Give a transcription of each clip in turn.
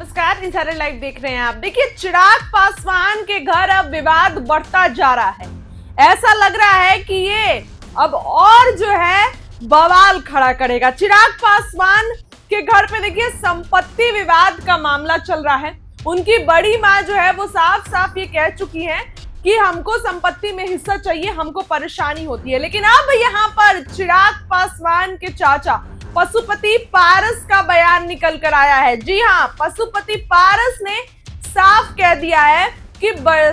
नमस्कार, insider live देख रहे हैं आप। देखिए, चिराग पासवान के घर अब विवाद बढ़ता जा रहा है। ऐसा लग रहा है कि ये अब और जो है बवाल खड़ा करेगा। चिराग पासवान के घर पे देखिए संपत्ति विवाद का मामला चल रहा है। उनकी बड़ी माँ जो है वो साफ साफ ये कह चुकी है कि हमको संपत्ति में हिस्सा चाहिए, हमको परेशानी होती है। लेकिन अब यहाँ पर चिराग पासवान के चाचा पशुपति पारस का बयान निकल कर आया है। जी हाँ, पशुपति पारस ने साफ कह दिया है कि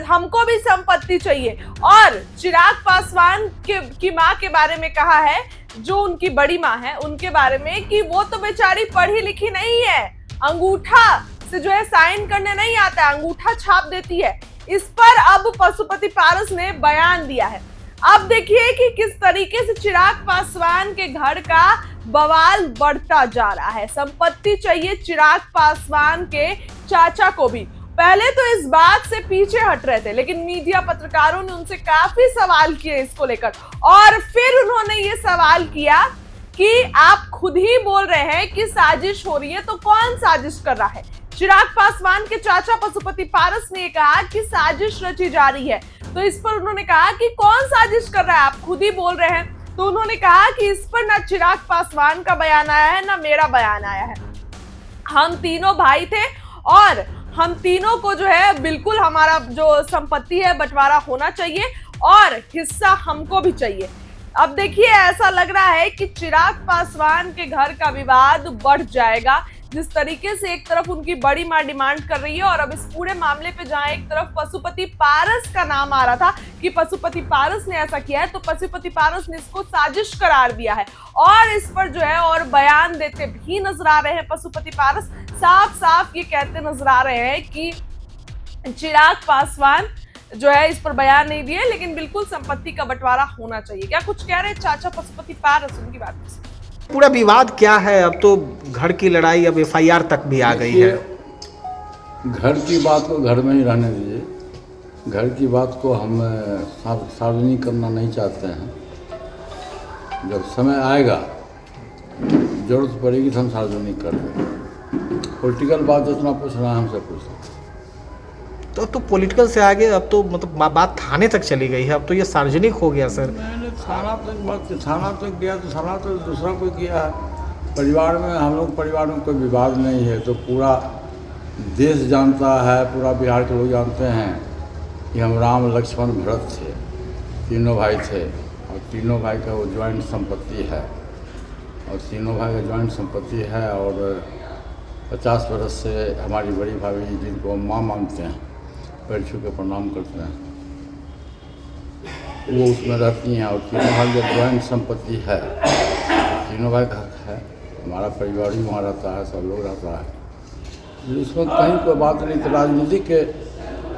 हमको भी संपत्ति चाहिए। और चिराग पासवान की मां के बारे में कहा है, जो उनकी बड़ी मां है उनके बारे में, कि वो तो बेचारी पढ़ी लिखी नहीं है, अंगूठा से जो है साइन करने नहीं आता, अंगूठा छाप देती है। इस पर अब पशुपति पारस ने बयान दिया है। अब देखिए कि किस तरीके से चिराग पासवान के घर का बवाल बढ़ता जा रहा है। संपत्ति चाहिए चिराग पासवान के चाचा को भी। पहले तो इस बात से पीछे हट रहे थे, लेकिन मीडिया पत्रकारों ने उनसे काफी सवाल किए इसको लेकर। और फिर उन्होंने ये सवाल किया कि आप खुद ही बोल रहे हैं कि साजिश हो रही है, तो कौन साजिश कर रहा है? चिराग पासवान के चाचा पशुपति पारस ने कहा कि साजिश रची जा रही है। तो इस पर उन्होंने कहा कि कौन साजिश कर रहा है, आप खुद ही बोल रहे हैं। तो उन्होंने कहा कि इस पर ना चिराग पासवान का बयान आया है, ना मेरा बयान आया है। हम तीनों भाई थे और हम तीनों को जो है बिल्कुल हमारा जो संपत्ति है बंटवारा होना चाहिए और हिस्सा हमको भी चाहिए। अब देखिए, ऐसा लग रहा है कि चिराग पासवान के घर का विवाद बढ़ जाएगा। जिस तरीके से एक तरफ उनकी बड़ी मां डिमांड कर रही है और अब इस पूरे मामले पे जहां एक तरफ पशुपति पारस का नाम आ रहा था कि पशुपति पारस ने ऐसा किया है, तो पशुपति पारस ने इसको साजिश करार दिया है और इस पर जो है और बयान देते भी नजर आ रहे हैं। पशुपति पारस साफ साफ ये कहते नजर आ रहे हैं कि चिराग पासवान जो है इस पर बयान नहीं दिए, लेकिन बिल्कुल संपत्ति का बंटवारा होना चाहिए। क्या कुछ कह रहे हैं चाचा पशुपति पारस, उनकी बात? पूरा विवाद क्या है? अब तो घर की लड़ाई अब एफआईआर तक भी आ गई है। घर की बात को घर में ही रहने दीजिए। घर की बात को हम सार्वजनिक करना नहीं चाहते हैं। जब समय आएगा, जरूरत पड़ेगी तो हम सार्वजनिक कर देंगे। पॉलिटिकल बात जितना पूछ रहा है हमसे पूछ। तो पॉलिटिकल से आगे अब तो मतलब बात थाने तक चली गई है, अब तो ये सार्वजनिक हो गया सर। मैंने थाना तक गया तो थाना तो दूसरा कोई किया है। परिवार में हम लोग परिवार में कोई विवाद नहीं है, तो पूरा देश जानता है, पूरा बिहार के लोग जानते हैं कि हम राम लक्ष्मण भरत थे, तीनों भाई थे और तीनों भाई का वो ज्वाइंट संपत्ति है और तीनों भाई का ज्वाइंट संपत्ति है। और 50 वर्ष से हमारी बड़ी भाभी जिनको माँ मानते हैं, पैर छू के प्रणाम करते हैं, वो उसमें रहती हैं और तीनों भाई का ज्वाइंट संपत्ति है। तीनों भाई का हक है, हमारा परिवार भी वहाँ रहता है, सब लोग रहता है। इसमें कहीं कोई बात नहीं। तो राजनीतिक के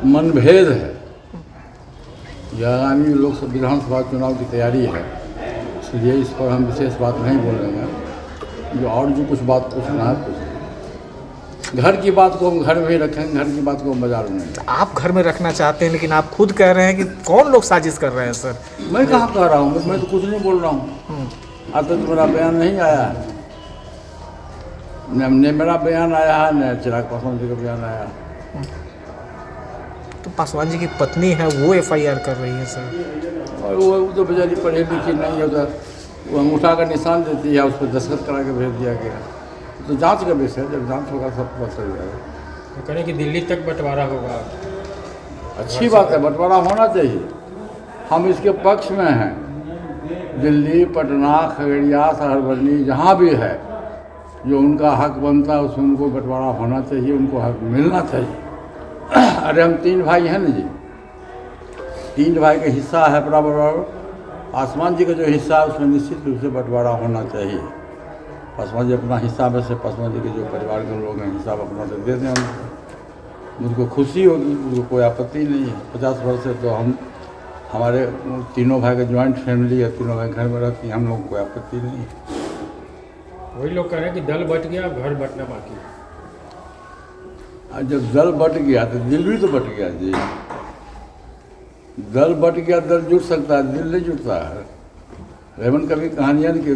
मनभेद है। यह आगामी लोकसभा विधानसभा चुनाव की तैयारी है, इसलिए इस पर हम विशेष बात नहीं बोलेंगे। जो कुछ बात पूछना है पूछ। घर की बात को हम घर में ही रखेंगे, घर की बात को हम बाजार में नहीं। आप घर में रखना चाहते हैं, लेकिन आप खुद कह रहे हैं कि कौन लोग साजिश कर रहे हैं सर? मैं कहाँ कह रहा हूँ, मैं तो कुछ नहीं बोल रहा हूँ। आज तक तो मेरा बयान नहीं आया है, न मेरा बयान आया है, न चिराग पासवान जी का बयान आया है। तो पासवान जी की पत्नी है, वो एफआईआर कर रही है सर। और वो तो बेचारी पढ़ी लिखी नहीं है, तो वो अंगूठा का निशान देती है, उस पर दस्तखत करा के भेज दिया गया। तो जांच का विषय है, जब जांच होगा सब पता चल जाएगा। तो करें कि दिल्ली तक बंटवारा होगा। अच्छी बात है, बंटवारा होना चाहिए, हम इसके पक्ष में हैं। दिल्ली, पटना, खगड़िया, सहरबर्नी, जहाँ भी है जो उनका हक बनता है उसमें उनको बंटवारा होना चाहिए, उनको हक मिलना चाहिए। अरे हम 3 भाई हैं ना जी, 3 भाई का हिस्सा है बराबर। पासवान जी का जो हिस्सा है उसमें निश्चित रूप से बंटवारा होना चाहिए। पासवान जी अपना हिस्सा में से, पासवान जी के जो परिवार के लोग हैं हिसाब अपना से दे दें उनको, मुझको खुशी होगी, मुझको कोई आपत्ति नहीं है। 50 वर्ष से तो हमारे तीनों भाई का ज्वाइंट फैमिली है, तीनों भाई घर में रहती हैं, हम लोग को कोई आपत्ति नहीं है। वही लोग कह रहे हैं कि दल बट गया, घर बटना बाकी। जब दल बट गया तो दिल भी तो बट गया जी। दल बट गया, दल जुट सकता है, दिल नहीं जुटता है। रेमन कभी कहानियाँ कि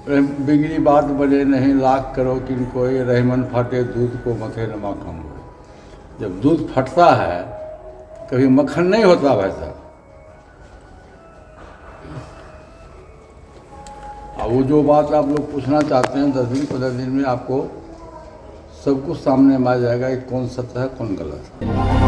बिगड़ी बात बने नहीं, लाख करो किनको, ये रहमन फटे दूध को मथे न माखन हो। जब दूध फटता है कभी मक्खन नहीं होता भाई साहब। अब वो जो बात आप लोग पूछना चाहते हैं 10 दिन 15 दिन में आपको सब कुछ सामने में आ जाएगा कि कौन सत्य है कौन गलत है।